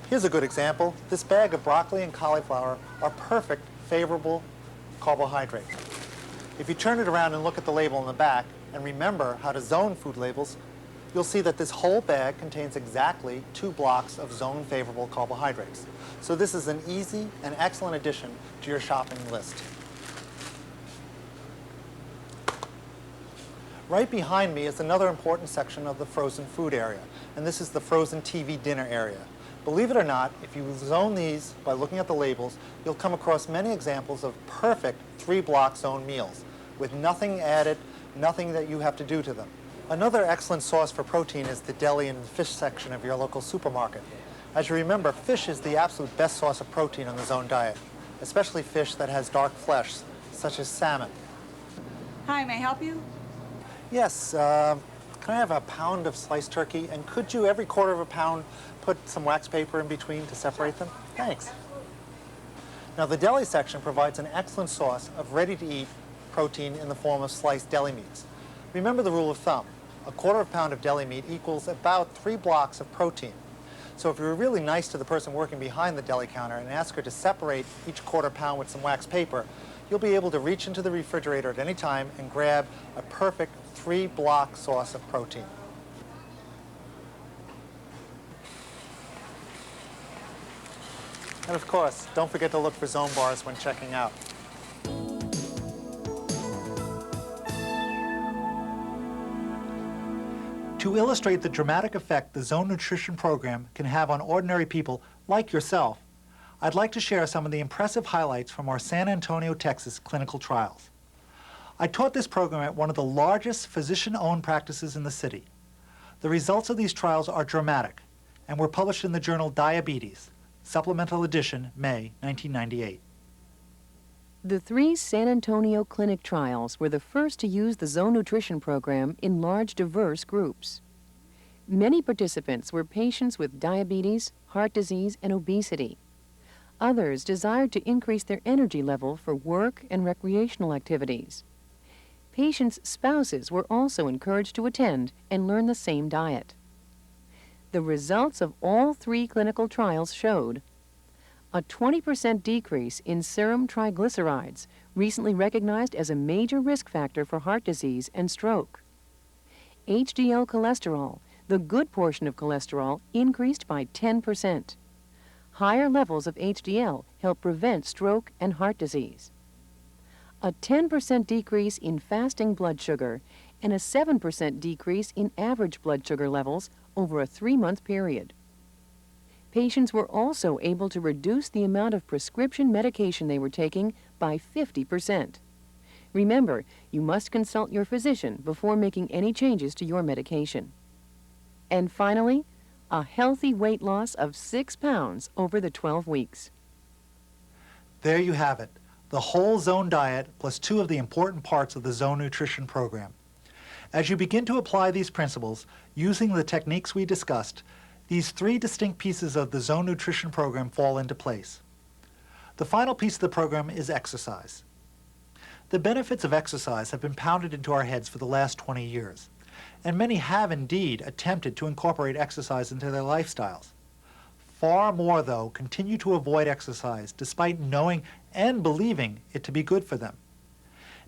[SPEAKER 3] Here's a good example. This bag of broccoli and cauliflower are perfect, favorable carbohydrates. If you turn it around and look at the label in the back and remember how to Zone food labels, you'll see that this whole bag contains exactly 2 blocks of Zone favorable carbohydrates. So this is an easy and excellent addition to your shopping list. Right behind me is another important section of the frozen food area, and this is the frozen TV dinner area. Believe it or not, if you Zone these by looking at the labels, you'll come across many examples of perfect 3-block Zone meals with nothing added, nothing that you have to do to them. Another excellent source for protein is the deli and fish section of your local supermarket. As you remember, fish is the absolute best source of protein in the Zone diet, especially fish that has dark flesh, such as salmon.
[SPEAKER 5] Hi, may I help you?
[SPEAKER 3] Yes, can I have a pound of sliced turkey? And could you, every quarter of a pound, put some wax paper in between to separate them? Thanks. Now, the deli section provides an excellent source of ready-to-eat protein in the form of sliced deli meats. Remember the rule of thumb. A quarter pound of deli meat equals about 3 blocks of protein. So if you're really nice to the person working behind the deli counter and ask her to separate each quarter pound with some wax paper, you'll be able to reach into the refrigerator at any time and grab a perfect 3-block source of protein. And of course, don't forget to look for Zone bars when checking out. To illustrate the dramatic effect the Zone Nutrition Program can have on ordinary people like yourself, I'd like to share some of the impressive highlights from our San Antonio, Texas clinical trials. I taught this program at one of the largest physician-owned practices in the city. The results of these trials are dramatic and were published in the journal Diabetes, Supplemental Edition, May 1998.
[SPEAKER 2] The 3 San Antonio clinic trials were the first to use the Zone Nutrition Program in large, diverse groups. Many participants were patients with diabetes, heart disease, and obesity. Others desired to increase their energy level for work and recreational activities. Patients' spouses were also encouraged to attend and learn the same diet. The results of all 3 clinical trials showed a 20% decrease in serum triglycerides, recently recognized as a major risk factor for heart disease and stroke. HDL cholesterol, the good portion of cholesterol, increased by 10%. Higher levels of HDL help prevent stroke and heart disease. A 10% decrease in fasting blood sugar and a 7% decrease in average blood sugar levels over a 3-month period. Patients were also able to reduce the amount of prescription medication they were taking by 50%. Remember, you must consult your physician before making any changes to your medication. And finally, a healthy weight loss of 6 pounds over the 12 weeks.
[SPEAKER 3] There you have it, the whole Zone diet plus 2 of the important parts of the Zone Nutrition Program. As you begin to apply these principles, using the techniques we discussed, these 3 distinct pieces of the Zone Nutrition Program fall into place. The final piece of the program is exercise. The benefits of exercise have been pounded into our heads for the last 20 years, and many have indeed attempted to incorporate exercise into their lifestyles. Far more, though, continue to avoid exercise despite knowing and believing it to be good for them.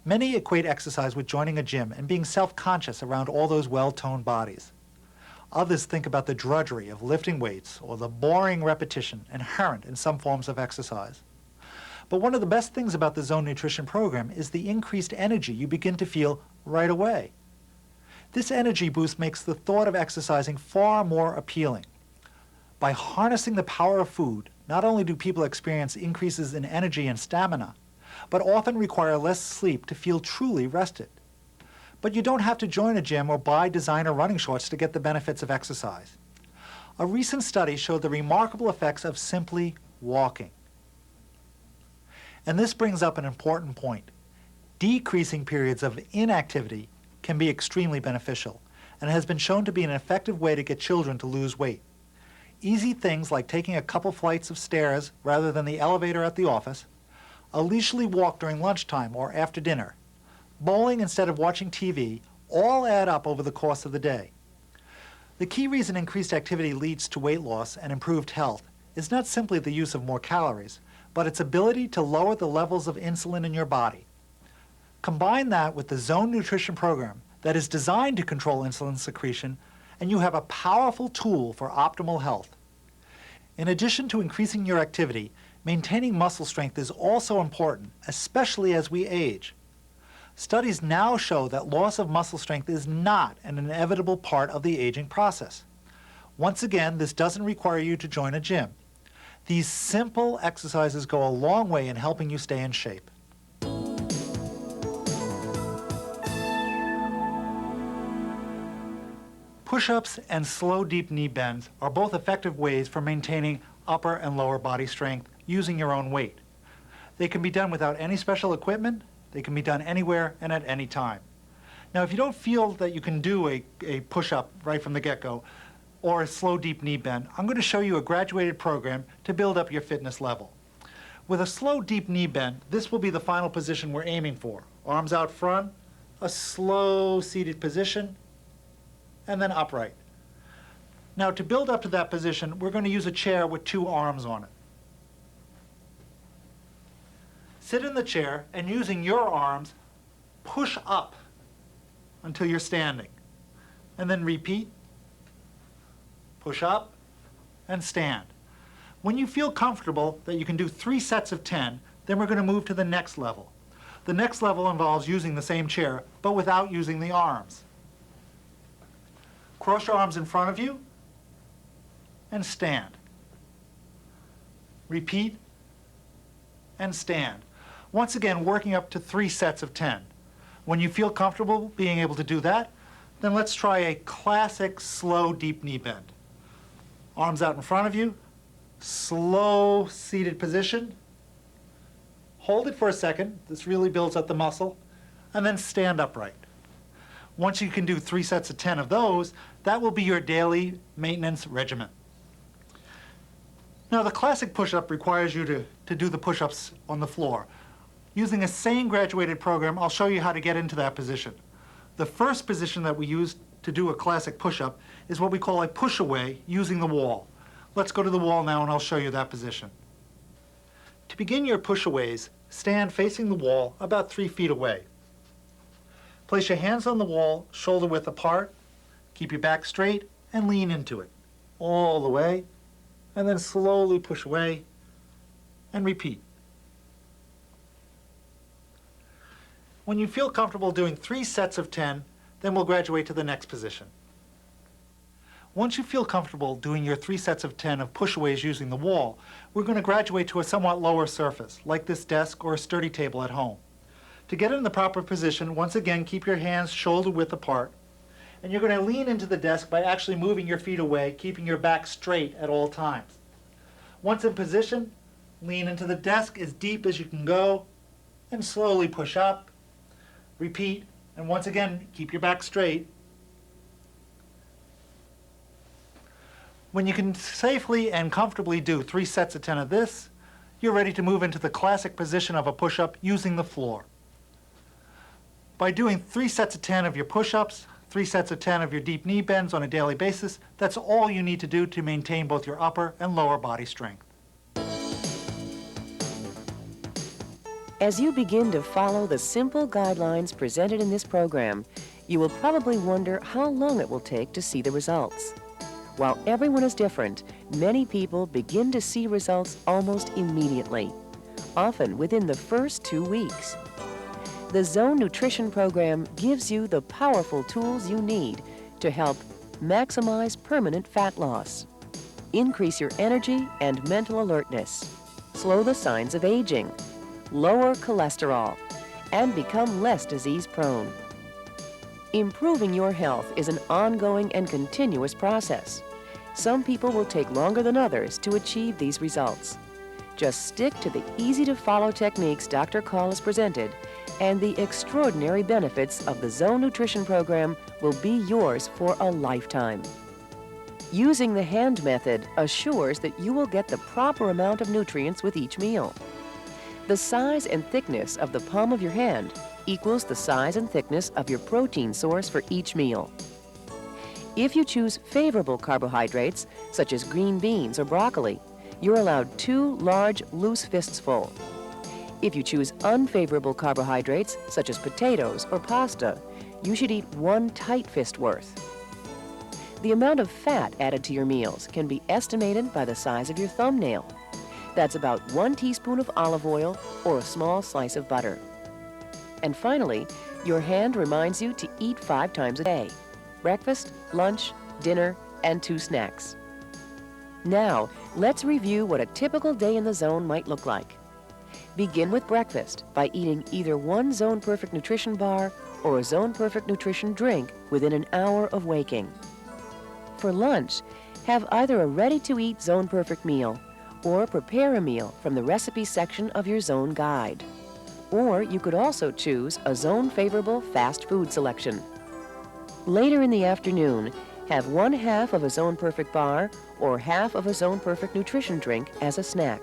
[SPEAKER 3] Many equate exercise with joining a gym and being self-conscious around all those well-toned bodies. Others think about the drudgery of lifting weights or the boring repetition inherent in some forms of exercise. But one of the best things about the Zone Nutrition Program is the increased energy you begin to feel right away. This energy boost makes the thought of exercising far more appealing. By harnessing the power of food, not only do people experience increases in energy and stamina, but often require less sleep to feel truly rested. But you don't have to join a gym or buy designer running shorts to get the benefits of exercise. A recent study showed the remarkable effects of simply walking. And this brings up an important point. Decreasing periods of inactivity can be extremely beneficial and has been shown to be an effective way to get children to lose weight. Easy things like taking a couple flights of stairs rather than the elevator at the office, a leisurely walk during lunchtime or after dinner, bowling instead of watching TV, all add up over the course of the day. The key reason increased activity leads to weight loss and improved health is not simply the use of more calories, but its ability to lower the levels of insulin in your body. Combine that with the Zone Nutrition Program that is designed to control insulin secretion, and you have a powerful tool for optimal health. In addition to increasing your activity, maintaining muscle strength is also important, especially as we age. Studies now show that loss of muscle strength is not an inevitable part of the aging process. Once again, this doesn't require you to join a gym. These simple exercises go a long way in helping you stay in shape. Push-ups and slow, deep knee bends are both effective ways for maintaining upper and lower body strength using your own weight. They can be done without any special equipment. They can be done anywhere and at any time. Now, if you don't feel that you can do a push-up right from the get-go or a slow, deep knee bend, I'm going to show you a graduated program to build up your fitness level. With a slow, deep knee bend, this will be the final position we're aiming for. Arms out front, a slow seated position, and then upright. Now, to build up to that position, we're going to use a chair with 2 arms on it. Sit in the chair and using your arms, push up until you're standing. And then repeat, push up, and stand. When you feel comfortable that you can do 3 sets of 10, then we're going to move to the next level. The next level involves using the same chair, but without using the arms. Cross your arms in front of you and stand. Repeat and stand. Once again, working up to 3 sets of 10. When you feel comfortable being able to do that, then let's try a classic slow deep knee bend. Arms out in front of you, slow seated position. Hold it for a second. This really builds up the muscle. And then stand upright. Once you can do 3 sets of 10 of those, that will be your daily maintenance regimen. Now, the classic push-up requires you to do the push-ups on the floor. Using a sane graduated program, I'll show you how to get into that position. The first position that we use to do a classic push-up is what we call a push-away using the wall. Let's go to the wall now and I'll show you that position. To begin your push-aways, stand facing the wall about 3 feet away. Place your hands on the wall, shoulder width apart, keep your back straight, and lean into it all the way, and then slowly push away and repeat. When you feel comfortable doing 3 sets of 10, then we'll graduate to the next position. Once you feel comfortable doing your 3 sets of 10 of push-aways using the wall, we're going to graduate to a somewhat lower surface, like this desk or a sturdy table at home. To get in the proper position, once again, keep your hands shoulder width apart, and you're going to lean into the desk by actually moving your feet away, keeping your back straight at all times. Once in position, lean into the desk as deep as you can go, and slowly push up. Repeat, and once again, keep your back straight. When you can safely and comfortably do 3 sets of 10 of this, you're ready to move into the classic position of a push-up using the floor. By doing 3 sets of 10 of your push-ups, 3 sets of 10 of your deep knee bends on a daily basis, that's all you need to do to maintain both your upper and lower body strength.
[SPEAKER 2] As you begin to follow the simple guidelines presented in this program, you will probably wonder how long it will take to see the results. While everyone is different, many people begin to see results almost immediately, often within the first 2 weeks. The Zone Nutrition Program gives you the powerful tools you need to help maximize permanent fat loss, increase your energy and mental alertness, slow the signs of aging, lower cholesterol, and become less disease-prone. Improving your health is an ongoing and continuous process. Some people will take longer than others to achieve these results. Just stick to the easy-to-follow techniques Dr. Kahl has presented, and the extraordinary benefits of the Zone Nutrition Program will be yours for a lifetime. Using the hand method assures that you will get the proper amount of nutrients with each meal. The size and thickness of the palm of your hand equals the size and thickness of your protein source for each meal. If you choose favorable carbohydrates, such as green beans or broccoli, you're allowed 2 large, loose fists full. If you choose unfavorable carbohydrates, such as potatoes or pasta, you should eat 1 tight fist worth. The amount of fat added to your meals can be estimated by the size of your thumbnail. That's about 1 teaspoon of olive oil or a small slice of butter. And finally, your hand reminds you to eat 5 times a day: breakfast, lunch, dinner, and 2 snacks. Now, let's review what a typical day in the Zone might look like. Begin with breakfast by eating either 1 Zoneperfect Nutrition bar or a Zoneperfect Nutrition drink within an hour of waking. For lunch, have either a ready-to-eat Zoneperfect meal or prepare a meal from the recipe section of your Zone guide. Or you could also choose a Zone-favorable fast food selection. Later in the afternoon, have 1/2 of a Zoneperfect bar or half of a Zoneperfect Nutrition drink as a snack.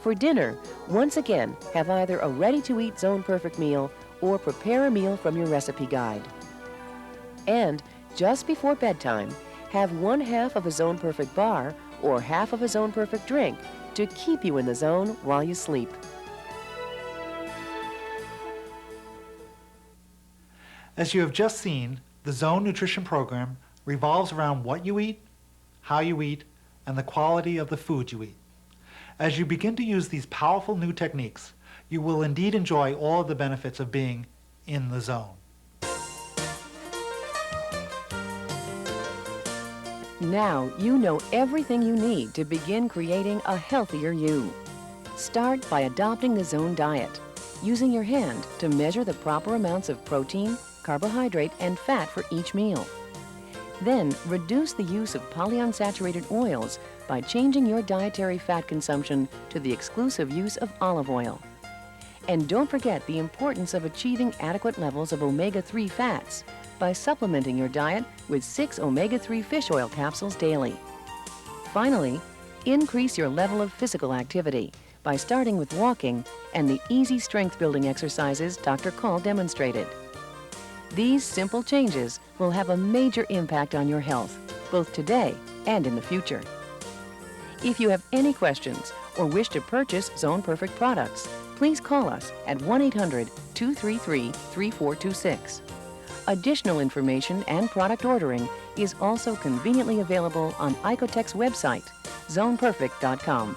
[SPEAKER 2] For dinner, once again, have either a ready-to-eat Zoneperfect meal or prepare a meal from your recipe guide. And just before bedtime, have 1/2 of a Zoneperfect bar or half of a Zoneperfect drink to keep you in the zone while you sleep.
[SPEAKER 3] As you have just seen, the Zone Nutrition Program revolves around what you eat, how you eat, and the quality of the food you eat. As you begin to use these powerful new techniques, you will indeed enjoy all of the benefits of being in the zone.
[SPEAKER 2] Now you know everything you need to begin creating a healthier you. Start by adopting the Zone diet, using your hand to measure the proper amounts of protein, carbohydrate, and fat for each meal. Then reduce the use of polyunsaturated oils by changing your dietary fat consumption to the exclusive use of olive oil. And don't forget the importance of achieving adequate levels of omega-3 fats by supplementing your diet with 6 omega-3 fish oil capsules daily. Finally, increase your level of physical activity by starting with walking and the easy strength-building exercises Dr. Kahl demonstrated. These simple changes will have a major impact on your health, both today and in the future. If you have any questions or wish to purchase Zoneperfect products, please call us at 1-800-233-3426. Additional information and product ordering is also conveniently available on Icotech's website, zoneperfect.com.